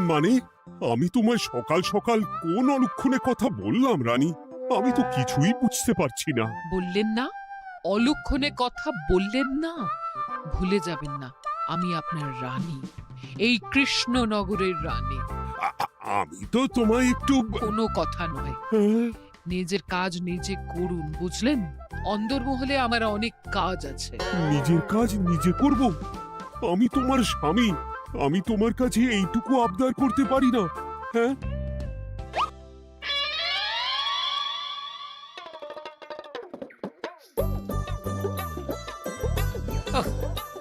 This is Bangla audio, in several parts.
মানে আমি তোমায় সকাল সকাল কোন অলক্ষণে কথা বললাম রানী? আমি তো কিছুই বুঝতে পারছি না। বললেন না, অলক্ষণে কথা বললেন না। ভুলে যাবেন না, আমি আপনার রানী, এই কৃষ্ণনগরের রানী। আমি তো তোমায় একটু কোনো কথা নয়, হ্যাঁ? নিজের কাজ নিজে করুন, বুঝলেন? অন্দরমহলে আমার অনেক কাজ আছে। নিজের কাজ নিজে করব? আমি তোমার স্বামী, আমি তোমার কাছে এইটুকু আবদার করতে পারি না? হ্যাঁ,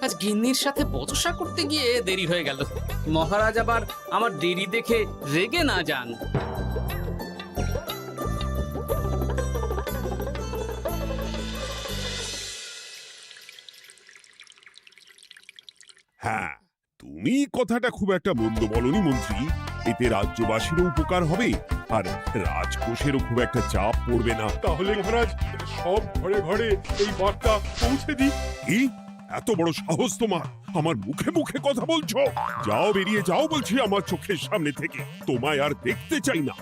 আজ গিন্নির সাথে বচসা করতে গিয়ে দেরি হয়ে গেল। মহারাজ আবার আমার দেরি দেখে রেগে না যান। হ্যাঁ, তুমি কথাটা খুব একটা মন্দ বলনি মন্ত্রী। এতে রাজ্যবাসীরও উপকার হবে আর রাজকোষেরও খুব একটা চাপ পড়বে না। তাহলে মহারাজ সব ঘরে ঘরে এই বার্তা পৌঁছে দিই। কি এত বড় সাহস তোমার? আমার মুখে মুখে কথা বলছো? যাও, বেরিয়ে যাও বলছি আমার চোখের সামনে থেকে। তোমায় আর দেখতে চাই না।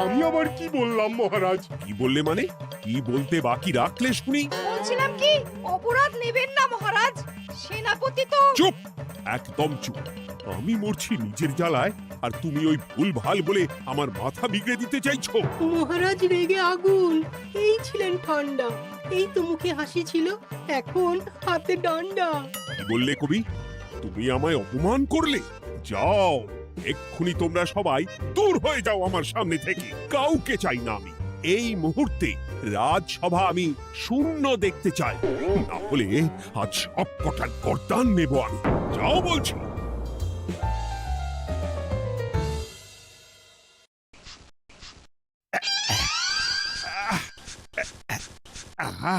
আমি আবার কি বললাম মহারাজ? কি বললে মানে? কি বলতে বাকি রাখলে শুনি? বলছিলাম কি, অপরাধ নেবেন না মহারাজ, সেনাপতি তো। চুপ, একদম চুপ। আমি মরছি নিজের জ্বালায় আর তুমি ওই ভুল ভাল বলে আমার মাথা বিগড়ে দিতে চাইছো? মহারাজ রেগে আগুন, এই ছিলেন ঠান্ডা, এই তো মুখে হাসি ছিল, এখন হাতে ডান্ডা। কি বললে কবি? তুমি আমায় অপমান করলে? যাও, এক্ষুনি তোমরা সবাই দূর হয়ে যাও আমার সামনে থেকে। কাউকে চাই না আমি। এই মুহূর্তে রাজসভা আমি শূন্য দেখতে চাই, না হলে আজ সব কটার গর্দান নেব আমি। যাও বলছি। আহা,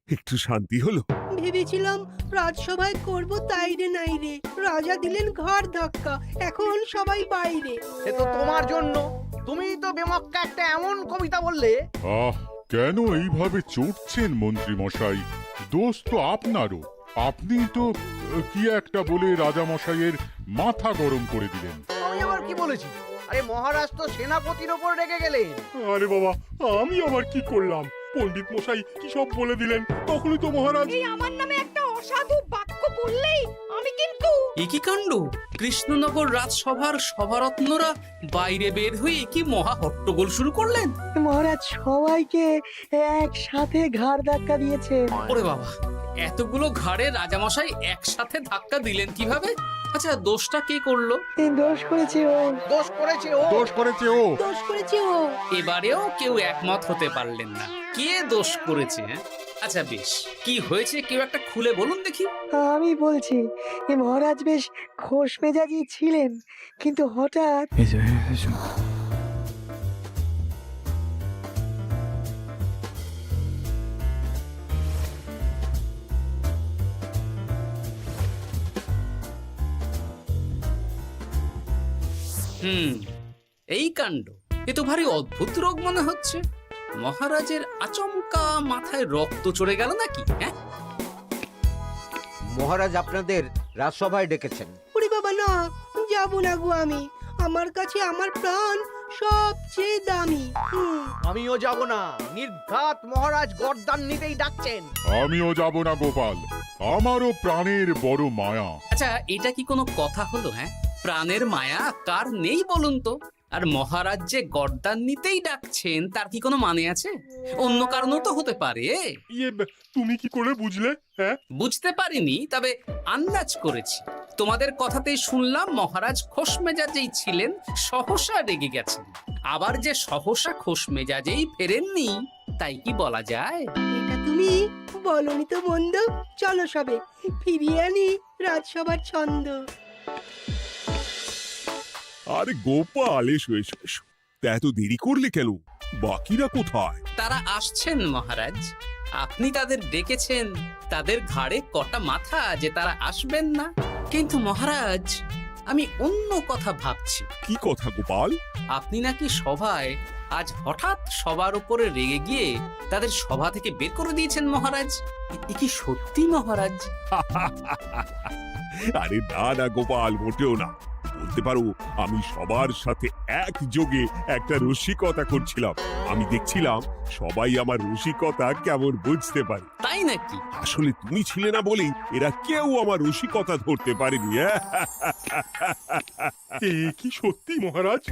একটু শান্তি হলো। ভেবেছিলাম রাজসভায় করব তাই রে নাই রে, রাজা দিলেন ঘাড় ধাক্কা, এখন সবাই বাইরে। এ তো তোমার জন্য। তুমি তো বেমক্কা একটা এমন কবিতা বললে। আহ, কেন এইভাবে চড়ছেন মন্ত্রী মশাই? দোষ তো আপনারও। আপনি তো কি একটা বলে রাজা মশাইয়ের মাথা গরম করে দিলেন। আমি আবার কি বলেছি? আরে মহারাজ তো সেনাপতির ওপর রেগে গেলেন। আরে বাবা, আমি আবার কি করলাম? পণ্ডিত মশাই কি সব বলে দিলেন, তখনই তো মহারাজ। এই আমার নামে একটা অসাধু বাক্য বললেই আমি কিন্তু। এ কি কাণ্ড! কৃষ্ণনগর রাজসভার সভারত্নরা বাইরে বের হয়ে কি মহা হট্টগোল শুরু করলেন। মহারাজ সবাইকে একসাথে ঘাড় ধাক্কা দিয়েছে। ওরে বাবা, এতগুলো ঘাড়ে রাজামশাই একসাথে ধাক্কা দিলেন কিভাবে? আচ্ছা, দোষটা কে করলো? দোষ করেছে ও, দোষ করেছে ও। দোষ করেছে ও। দোষ করেছে ও। এবারেও কেউ একমত হতে পারলেন না কে দোষ করেছে। আচ্ছা বেশ, কি হয়েছে কেউ একটা খুলে বলুন দেখি। আমি বলছি, মহারাজ বেশ খোশ মেজাজি ছিলেন, কিন্তু হঠাৎ এই কাণ্ড! এ তো ভারী অদ্ভুত রোগ মনে হচ্ছে। মহারাজের আচমকা মাথায় রক্ত চড়ে গেল নাকি? হ্যাঁ, মহারাজ আপনাদের রাজসভায় ডেকেছেন। ওরে বাবা না, যাবো না গো আমি, আমার কাছে আমার প্রাণ সবচেয়ে দামি। আমিও যাব না। নির্ঘাত মহারাজ গর্দান নিতেই ডাকছেন। আমিও যাব না গোপাল, আমারও প্রাণের বড় মায়া। আচ্ছা, এটা কি কোনো কথা হলো? হ্যাঁ, প্রাণের মায়া কার নেই বলুন তো? আর মহারাজ যে গর্দান নিতেই ডাকছেন তার কি কোনো মানে আছে? অন্য কারণও তো হতে পারে। তুমি কি করে বুঝলে? হ্যাঁ, বুঝতে পারিনি, তবে আন্দাজ করেছি। তোমাদের কথাতেই শুনলাম মহারাজ খোশ মেজাজেই ছিলেন, সহসা রেগে গেছেন। আবার যে সহসা খোশ মেজাজেই ফেরেননি, তাই কি বলা যায়? এটা তুমি বলনি তো মন্দ। চলো সবে ফিরিয়ে আনি রাজসভার ছন্দ। আরে গোপাল, এসো এসো এসো। তা এত দেরি করলে কেন? বাকিরা কোথায়? তারা আসছেন মহারাজ। আপনি তাদের ডেকেছেন, তাদের ঘাড়ে কটা মাথা যে তারা আসবেন না। কিন্তু মহারাজ, আমি অন্য কথা ভাবছি। কি কথা গোপাল? আপনি নাকি সভায় আজ হঠাৎ সবার উপরে রেগে গিয়ে তাদের সভা থেকে বের করে দিয়েছেন মহারাজ। এ কি সত্যি মহারাজ? আরে না না গোপাল, মোটেও না। বলতে পারো আমি সবার সাথে একযোগে একটা রসিকতা করছিলাম। আমি দেখছিলাম সবাই আমার রসিকতা কেমন বুঝতে পারে। তাই নাকি? আসলে তুমি ছিলে না বলেই এরা কেউ আমার রসিকতা ধরতে পারেনি। এ কি সত্যি মহারাজ?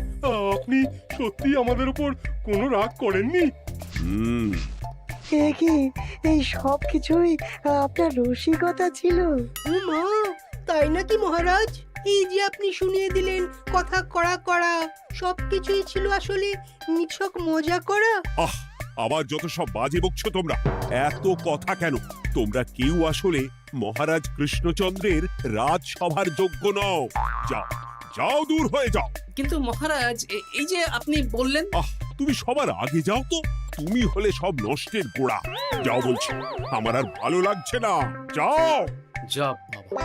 আপনি সত্যি আমাদের উপর কোনো রাগ করেননি? হুম, এ কি এই সব কিছুই আপনার রসিকতা ছিল? ও মা, তাই নাকি মহারাজ? এই যে আপনি শুনিয়ে দিলেন কথা কড়া কড়া, সবকিছুই ছিল আসলে নিছক মজা করা। আহ, আবার যত সব বাজে বকছো তোমরা। এত কথা কেন? তোমরা কেউ আসলে মহারাজ কৃষ্ণচন্দ্রের রাজসভার যোগ্য নও। যাও, যাও, দূর হয়ে যাও। কিন্তু মহারাজ, এই যে আপনি বললেন। আহ, তুমি সবার আগে যাও তো। তুমি হলে সব নষ্টের গোড়া। যাও বলছি, আমার আর ভালো লাগছে না। যাও। জব বাবা।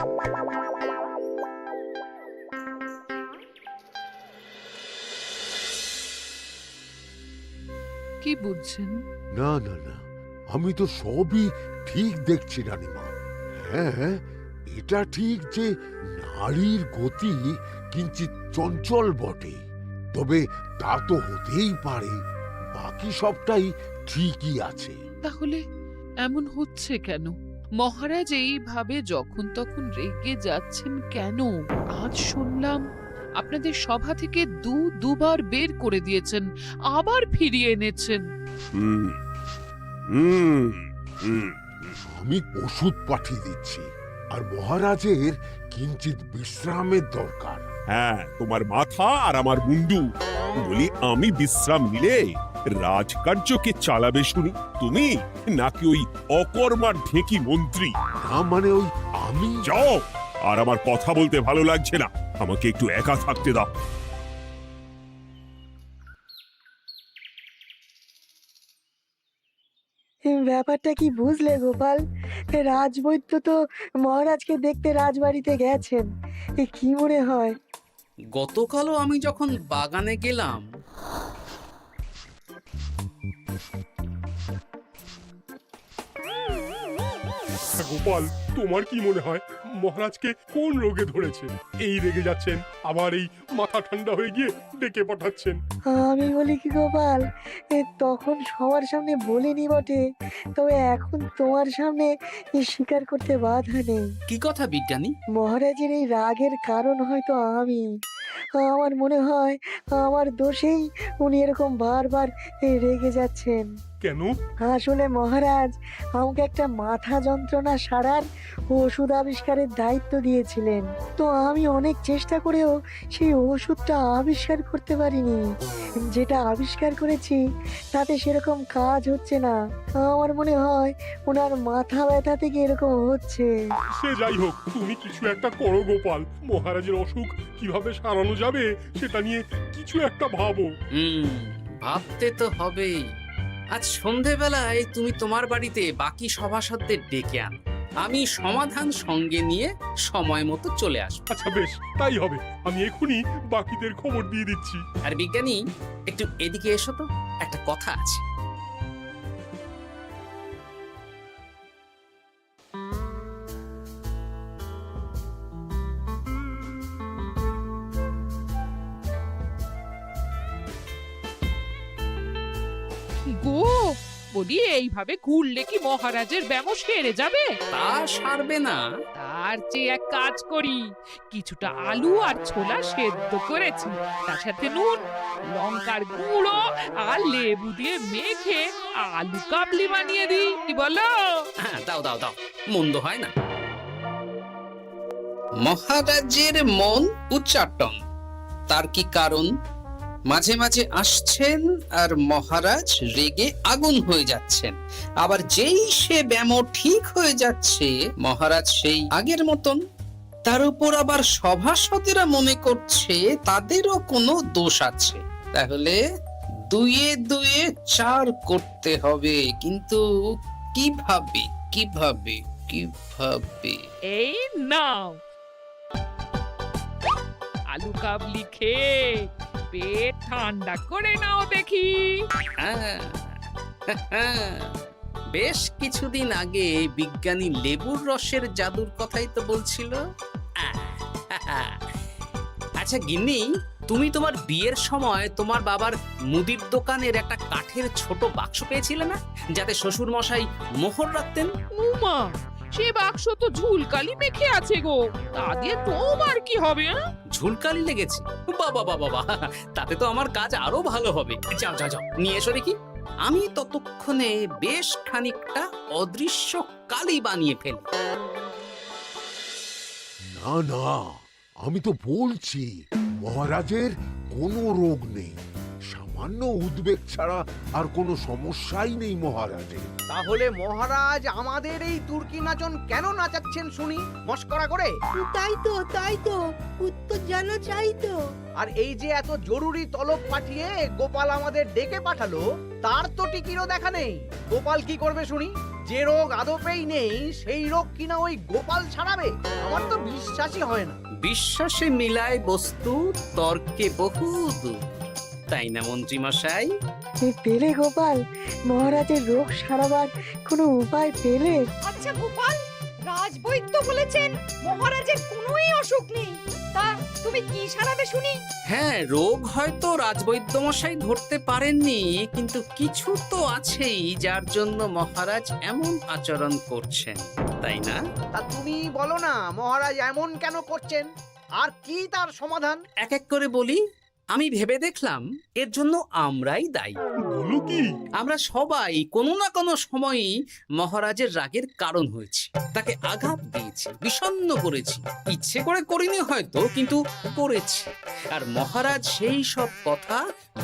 কি বুঝছেন? না না না, আমি তো সবই ঠিক দেখছি রানীমা। হ্যাঁ, এটা ঠিক যে নারীর গতি কিঞ্চিত চঞ্চল বটে, তবে তা তো হতেই পারে। বাকি সবটাই ঠিকই আছে। তাহলে এমন হচ্ছে কেন? মহারাজ এইভাবে যখন তখন রেগে যাচ্ছেন কেন? আজ শুনলাম আপনাদের সভা থেকে দুবার বের করে দিয়েছেন, আবার ফিরিয়ে এনেছেন। হুম, হুম, হুম। আমি ওষুধ পাঠিয়ে দিচ্ছি, আর মহারাজের কিঞ্চিত বিশ্রামের দরকার। হ্যাঁ, তোমার মাথা আর আমার মুন্ডু। বলি, আমি বিশ্রাম নিলে রাজকার্যকে চালাবে শুনি তুমি, নাকি ওই অকর্মার ঢেকি মন্ত্রী? না মানে ওই আমি। যাও, আর আমার কথা বলতে ভালো লাগছে না। আমাকে একটু একা থাকতে দাও। ব্যাপারটা কি বুঝলে গোপাল? রাজবৈদ্য তো মহারাজকে দেখতে রাজবাড়িতে গেছেন। কি মনে হয়? গতকালও আমি যখন বাগানে গেলাম, গোপাল, তোমার কি মনে হয় মহারাজকে কোন রোগে ধরেছে? এই রেগে যাচ্ছেন, আবার এই মাথা ঠান্ডা হয়ে গিয়ে ডেকে পাঠাচ্ছেন। আমি বলি কি গোপাল, তখন সবার সামনে বলিনি বটে, তবে এখন তোমার সামনে স্বীকার করতে বাধা নেই। কি কথা বিজ্ঞানী? মহারাজের এই রাগের কারণ হয়তো আমি। আমার মনে হয় আমার দোষেই উনি এরকম বারবার রেগে যাচ্ছেন। কেন? আসলে মহারাজ আমাকে একটা মাথা যন্ত্রণা সারার ওষুধ আবিষ্কারের দায়িত্ব দিয়েছিলেন, তো আমি অনেক চেষ্টা করেও সেই ওষুধটা আবিষ্কার করতে পারিনি। যেটা আবিষ্কার করেছি তাতে সেরকম কাজ হচ্ছে না। আমার মনে হয় ওনার মাথা ব্যথা থেকে এরকম হচ্ছে। সে যাই হোক, তুমি কিছু একটা করো গোপাল। মহারাজের অসুখ কিভাবে সারানো যাবে সেটা নিয়ে কিছু একটা ভাবো। ভাবতে তো হবেই। আজ সন্ধেবেলায় তুমি তোমার বাড়িতে বাকি সভাসদদের ডেকে আনো, আমি সমাধান সঙ্গে নিয়ে সময় মতো চলে আসবো। আচ্ছা বেশ, তাই হবে। আমি এখনই বাকিদের খবর দিয়ে দিচ্ছি। আর বিজ্ঞানী, একটু এদিকে এসো তো, একটা কথা আছে। গো, বলি এইভাবে ঘুরলে কি মহারাজের ব্যামো সেরে যাবে? তা সারবে না। তার চেয়ে এক কাজ করি, কিছুটা আলু আর ছোলা সেদ্ধ করেছি, তার সাথে নুন, লঙ্কার গুঁড়ো আর লেবু দিয়ে মেখে আলু কাবলি বানিয়ে দিই, কি বলো? হ্যাঁ, দাও দাও দাও, মন্দ হয় না। মহারাজের মন উচ্চাটন। তার কি কারণ? মাঝে মাঝে আসছেন আর মহারাজ রেগে আগুন হয়ে যাচ্ছেন, আবার যেই সে ব্যামো ঠিক হয়ে যাচ্ছে মহারাজ সেই আগের মতন। তার উপর আবার সভাসদেরা মনে করছে তাদেরও কোনো দোষ আছে। তাহলে দুয়ে দুয়ে চার করতে হবে, কিন্তু কিভাবে কিভাবে কিভাবে? এই নাও আলু কাবলি খেয়ে পেট ঠান্ডা করে নাও দেখি। হ্যাঁ, বেশ কিছুদিন আগে বিজ্ঞানী লেবুর রসের জাদুর কথাই তো বলছিল। আর আচ্ছা গিন্নি, তুমি তোমার বিয়ের সময় তোমার বাবার মুদির দোকানের একটা কাঠের ছোট বাক্স পেয়েছিলে না, যাতে শ্বশুর মশাই মোহর রাখতেন? উমা, সে বাক্স তো ঝুলকালি মেখে আছে গো, তা দিয়ে তোমার কি হবে? ঝুলকালি লেগেছে? বাবা বাবা বাবা, তাতে তো আমার কাজ আরো ভালো হবে। যাও যাও যাও, নিয়ে এসো দেখি। আমি ততক্ষণে বেশ খানিকটা অদৃশ্য কালি বানিয়ে ফেলি। না না, আমি তো বলছি মহারাজের কোনো রোগ নেই, সামান্য উদ্বেগ ছাড়া আর কোনো সমস্যাই নেই মহারাজের। তাহলে মহারাজ আমাদের এই তুর্কি নাচন কেন নাচাচ্ছেন শুনি, মস্করা করে? তাই তো উত্তর জানা চাই তো। আর এই যে এত জরুরি তলব পাঠিয়ে গোপাল আমাদের ডেকে পাঠালো, তার তো টিকিরও দেখা নেই। গোপাল কি করবে শুনি? যে রোগ আদপেই নেই সেই রোগ কিনা ওই গোপাল ছাড়াবে? আমার তো বিশ্বাসই হয় না। বিশ্বাসে মিলায় বস্তু, তর্কে বহু দূর, তাই না মন্ত্রী মশাই? পেলে গোপাল, মহারাজের রোগ সারাবার কোনো উপায় পেলে? আচ্ছা গোপাল, রাজবৈদ্য বলেছেন মহারাজের কোনোই অসুখ নেই, তা তুমি কি সারাবে শুনি? হ্যাঁ, রোগ হয়তো রাজবৈদ্য মশাই ধরতে পারেননি, কিন্তু কিছু তো আছেই যার জন্য মহারাজ এমন আচরণ করছেন, তাই না? তা তুমি বলো না মহারাজ এমন কেন করছেন, আর কি তার সমাধান? এক এক করে বলি। আমি ভেবে দেখলাম এর জন্য আমরাই দায়ী। বলো কি? আমরা সবাই কোনো না কোনো সময়ই মহারাজের রাগের কারণ হয়েছি, তাকে আঘাত দিয়েছি, বিষণ্ণ করেছি। ইচ্ছে করে করিনি হয়তো, কিন্তু করেছি। আর মহারাজ সেই সব কথা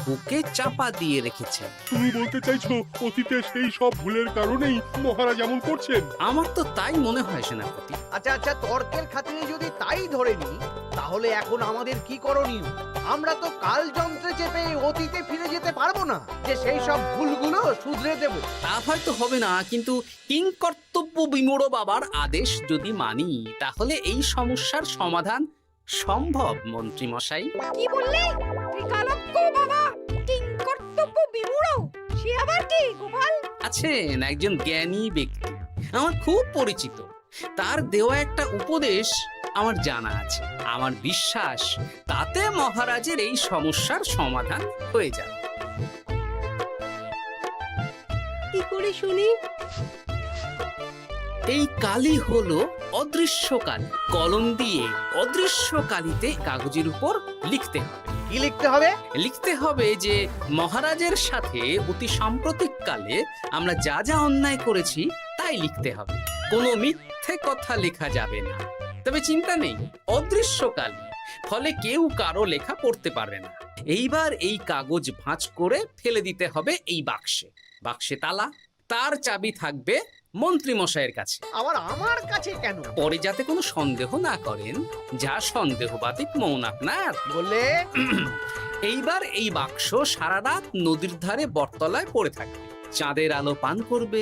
বুকে চাপা দিয়ে রেখেছেন। তুমি বলতে চাইছো অতীতে সেই সব ভুলের কারণেই মহারাজ এমন করছেন? আমার তো তাই মনে হয় সেনাপতি। আচ্ছা তর্কের খাতিরে যদি তাই ধরে নি, তাহলে এখন আমাদের কি করণীয়? আমরা তো কাল যন্ত্রে চেপে অতীতে ফিরে যেতে পারবো না যে সেই সব ভুলগুলো শুধরে দেব। তা হয়তো হবে না, কিন্তু কিংকর্তব্য বিমূঢ় বাবার আদেশ যদি মানি, তাহলে এই সমস্যার সমাধান সম্ভব মন্ত্রী মশাই। কি বললে? ত্রিকালজ্ঞ বাবা কিংকর্তব্য বিমূঢ়? সে আবার কি গোপাল? আছেন একজন জ্ঞানী ব্যক্তি, আমার খুব পরিচিত। তার দেওয়া একটা উপদেশ আমার জানা আছে। আমার বিশ্বাস তাতে মহারাজের এই সমস্যার সমাধান হয়ে যাবে। কি করে শুনি? এই কালি হলো অদৃশ্য কালি। কলম দিয়ে অদৃশ্য কালিতে কাগজের উপর লিখতে হবে। কি লিখতে হবে? লিখতে হবে যে মহারাজের সাথে অতি সাম্প্রতিক কালে আমরা যা যা অন্যায় করেছি তাই লিখতে হবে। কোনো মিথ্যে কথা লেখা যাবে না। তবে চিন্তা নেই, অদৃশ্য কালি, ফলে কেউ কারো লেখা পড়তে পারবে না। এইবার এই কাগজ ভাঁজ করে ফেলে দিতে হবে এই বাক্সে। বাক্সে তালা, তার চাবি থাকবে মন্ত্রী মশাইয়ের কাছে। আবার আমার কাছে কেন? পরে যাতে কোনো সন্দেহ না করেন, যা সন্দেহবাতিক মন আপনার। বললে এইবার এই বাক্স সারা রাত নদীর ধারে বটতলায় পড়ে থাকবে, চাঁদের আলো পান করবে।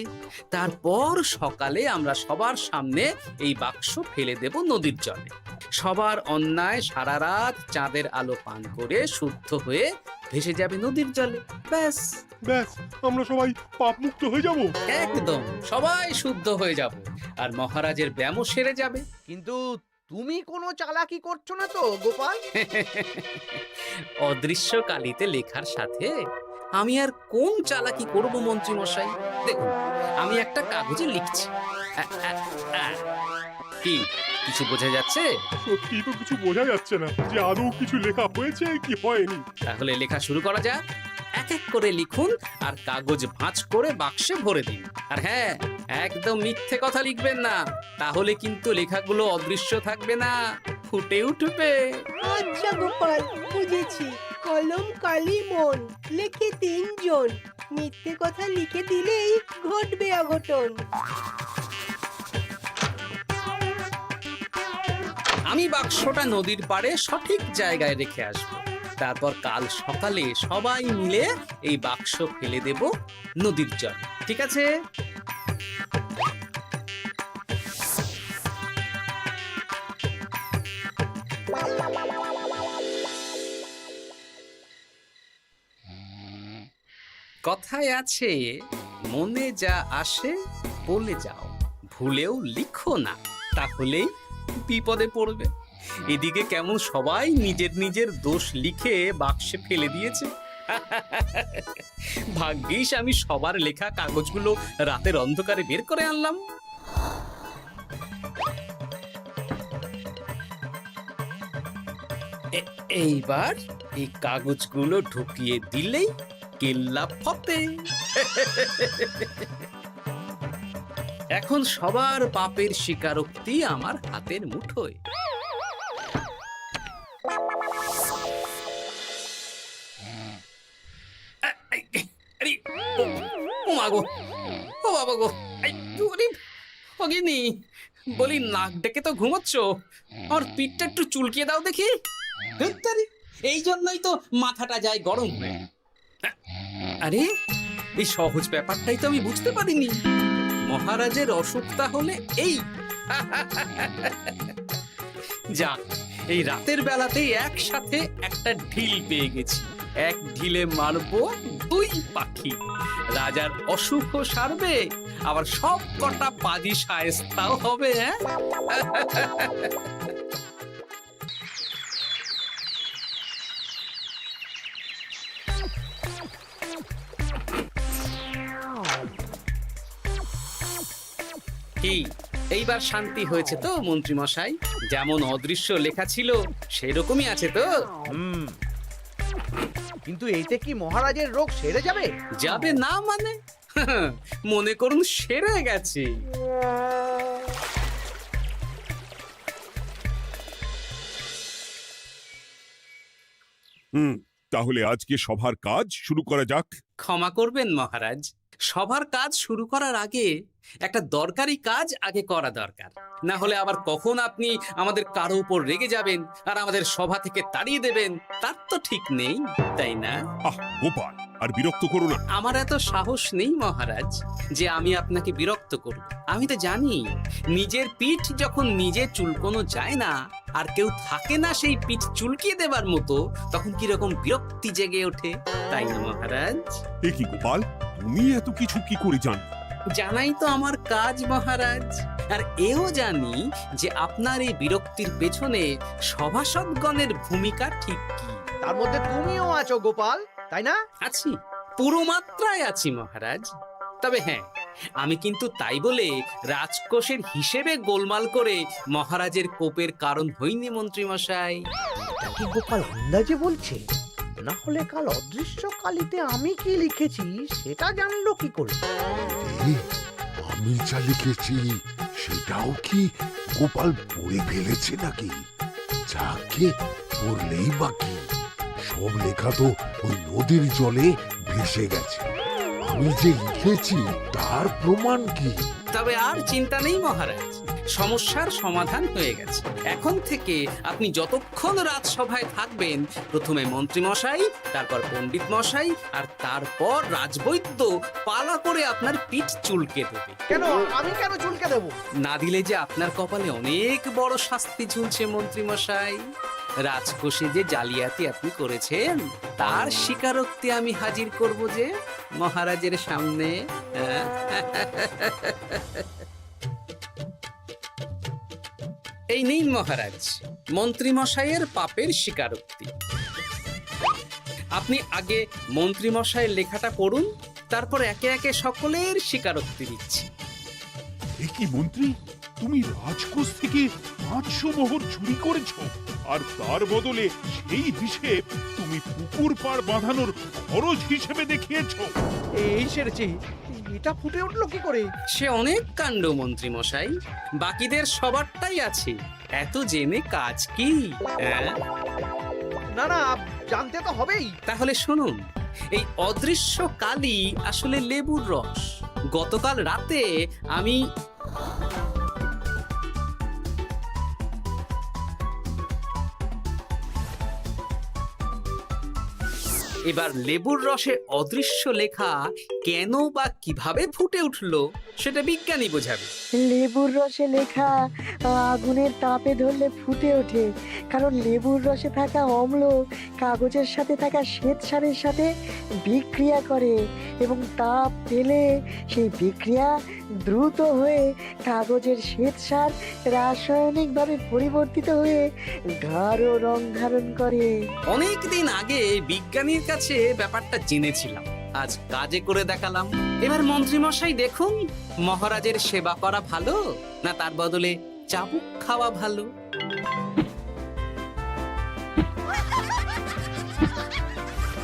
তারপর সকালে আমরা সবার সামনে এই বাক্স ফেলে দেব নদীর জলে। সবার অন্যায় সারা রাত চাঁদের আলো পান করে শুদ্ধ হয়ে ভেসে যাবে নদীর জলে। ব্যাস ব্যাস, আমরা সবাই পাপ মুক্ত হয়ে যাব। একদম সবাই শুদ্ধ হয়ে যাব, আর মহারাজের ব্যামো সেরে যাবে। কিন্তু তুমি কোনো চালাকি করছো না তো গোপাল? অদৃশ্য কালিতে লেখার সাথে আমি আর কোন চালাকি করব মন্ত্রী মশাই? দেখুন, আমি একটা কাগজে লিখছি। কি কিছু বোঝা যাচ্ছে? সত্যি তো কিছু বোঝা যাচ্ছে না যে আদৌ কিছু লেখা হয়েছে কি হয়নি। তাহলে লেখা শুরু করা যাক। এক এক করে লিখুন আর কাগজ ভাঁজ করে বাক্সে ভরে দিন। আর হ্যাঁ, একদম মিথ্যে কথা লিখবেন না, তাহলে কিন্তু লেখাগুলো অদৃশ্য থাকবে না, ফুটে উঠবে। আচ্ছা গোপাল, বুঝেছি। কলম কালি মন, লেখে 3 জন। মিথ্যে কথা লিখে দিলেই ঘটবে অঘটন। আমি বাক্সটা নদীর পাড়ে সঠিক জায়গায় রেখে আসবো। তারপর কাল সকালে সবাই মিলে এই বাক্স ফেলে দেব নদীর জলে। ঠিক আছে? কথায় আছে, মনে যা আসে বলে যাও, ভুলেও লিখো না, তাহলেই বিপদে পড়বে। এদিকে কেমন সবাই নিজের নিজের দোষ লিখে বাক্সে ফেলে দিয়েছে। ভাগ্যিস আমি সবার লেখা কাগজগুলো রাতের অন্ধকারে বের করে আনলাম। এইবার এই কাগজগুলো ঢুকিয়ে দিলেই কেল্লা ফতে। এখন সবার পাপের স্বীকারোক্তি আমার হাতের মুঠোয়। আরে, ও মা গো, ও বাবা গো, বলি নাক ডেকে তো ঘুমোচ্ছ, আর পিঠটা একটু চুলকিয়ে দাও দেখি। এই জন্যই তো মাথাটা যায় গরম হয়ে। আরে এই সহজ ব্যাপারটাই তো আমি বুঝতে পারিনি। মহারাজের অসুখ তাহলে এই। যাক, এই রাতের বেলাতেই একসাথে একটা ঢিল পেয়ে গেছি। এক ঢিলে মারবো দুই পাখি। রাজার অসুখও সারবে, আবার সব কটা পাজি শায়েস্তাও হবে। কি এইবার শান্তি হয়েছে তো মন্ত্রী মশাই? যেমন অদৃশ্য লেখা ছিল সেরকমই আছে তো? কিন্তু এইতে কি মহারাজের রোগ সেরে যাবে? যাবে না মানে? মনে করুন সেরে গেছে। তাহলে আজকে সভার কাজ শুরু করা যাক। ক্ষমা করবেন মহারাজ, সবার কাজ শুরু করার আগে একটা দরকারি কাজ আগে করা দরকার। না হলে আবার কখন আপনি আমাদের কারো উপর রেগে যাবেন আর আমাদের সভা থেকে তাড়িয়ে দেবেন তার তো ঠিক নেই, তাই না? গোপাল, আর বিরক্ত করো না। আমার এত সাহস নেই মহারাজ যে আমি আপনাকে বিরক্ত করব। আমি তো জানি নিজের পিঠ যখন নিজে চুলকোনো যায় না, আর কেউ থাকে না সেই পিঠ চুলকিয়ে দেবার মতো, তখন কিরকম বিরক্তি জেগে ওঠে, তাই না মহারাজ? এ কি গোপাল, তুমি এত কিছু কি করে জানো? জানাই তো আমার কাজ মহারাজ। আর এও জানি যে আপনার এই বিরক্তির পেছনে সভাসদগণের ভূমিকা ঠিক কি। তার মধ্যে তুমিও আছো গোপাল, তাই না? আছি, পুরো মাত্রায় আছি মহারাজ। তবে হ্যাঁ, আমি কিন্তু তাই বলে রাজকোষের হিসেবে গোলমাল করে মহারাজের কোপের কারণ হইনি মন্ত্রী মশাই। কি গোপাল আন্দাজে বলছে? না হলে কাল অদৃশ্য কালিতে আমি কি লিখেছি সেটা জানলো কি করে? আমি যা লিখেছি সেটাও কি গোপাল পড়ে ফেলেছে নাকি? যাকে পড়লেই বাকি, সব লেখা তো ওই নদীর জলে ভেসে গেছে। আমি যে লিখেছি তার প্রমাণ কি? তবে আর চিন্তা নেই মহারাজ, সমস্যার সমাধান হয়ে গেছে। এখন থেকে আপনি যতক্ষণ রাজসভায় থাকবেন, প্রথমে মন্ত্রী মশাই, তারপর পণ্ডিত মশাই, আর তারপর রাজবৈদ্য পালা করে আপনার পিঠ চুলকে দেবে। কেন আমি কেন চুলকে দেব? না দিলে যে আপনার কপালে অনেক বড় শাস্তি ঝুলছে মন্ত্রী মশাই। রাজকোষে যে জালিয়াতি আপনি করেছেন তার স্বীকারোক্তি আমি হাজির করব যে মহারাজের সামনে। এই নিন মহারাজ, মন্ত্রী মশাইয়ের পাপের স্বীকারোক্তি। আপনি আগে মন্ত্রী মশাইয়ের লেখাটা পড়ুন, তারপর একে একে সকলের স্বীকারোক্তি দিচ্ছি। এ কি মন্ত্রী, তুমি রাজকোষ থেকে 500 মোহর চুরি করেছো, আর তার বদলে সেই হিসেব তুমি পুকুর পাড় বাঁধানোর খরচ হিসেবে দেখিয়েছো। এই সেরেছি, এটা ফুটে উঠলো কি করে? সে অনেক কাণ্ড মন্ত্রী মশাই, বাকিদের সবারটাই আছে, এত জেনে কাজ কি? না না, জানতে তো হবেই। তাহলে শুনুন, এই অদৃশ্য কালি আসলে লেবুর রস। গতকাল রাতে আমি এবার লেবুর রসে অদৃশ্য লেখা কেন বা কিভাবে ফুটে উঠলো সেটা বিজ্ঞানী বোঝাবে। লেবুর রসে লেখা আগুনের তাপে ধরলে ফুটে ওঠে, কারণ লেবুর রসে থাকা অম্ল কাগজের সাথে থাকা শ্বেতসারের সাথে বিক্রিয়া করে এবং তাপ পেলে সেই বিক্রিয়া দ্রুত হয়ে কাগজের শ্বেতসার রাসায়নিকভাবে পরিবর্তিত হয়ে গাঢ় রং ধারণ করে। অনেক দিন আগে বিজ্ঞানীর কাছে ব্যাপারটা জেনেছিলাম, আজ কাজে করে দেখালাম। এবার মন্ত্রীমশাই দেখুন, মহারাজের সেবা করা ভালো না তার বদলে চাবুক খাওয়া ভালো।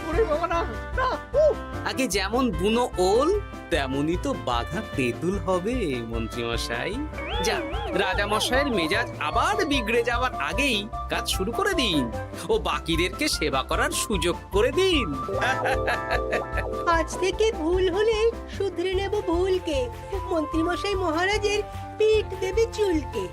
ওরে বাবা, না না, উফ! আগে যেমন বুনো ওল তেমনই তো বাঘা তেঁতুল হবে মন্ত্রীমশাই। যা, রাজামশাইয়ের মেজাজ আবার বিগড়ে যাওয়ার আগেই কাজ শুরু করে দিন ও বাকিদেরকে সেবা করার সুযোগ করে দিন। আজ থেকে ভুল হলে শুধরে নেব ভুলকে। মন্ত্রীমশাই মহারাজের পিঠ দেবে চুলকে।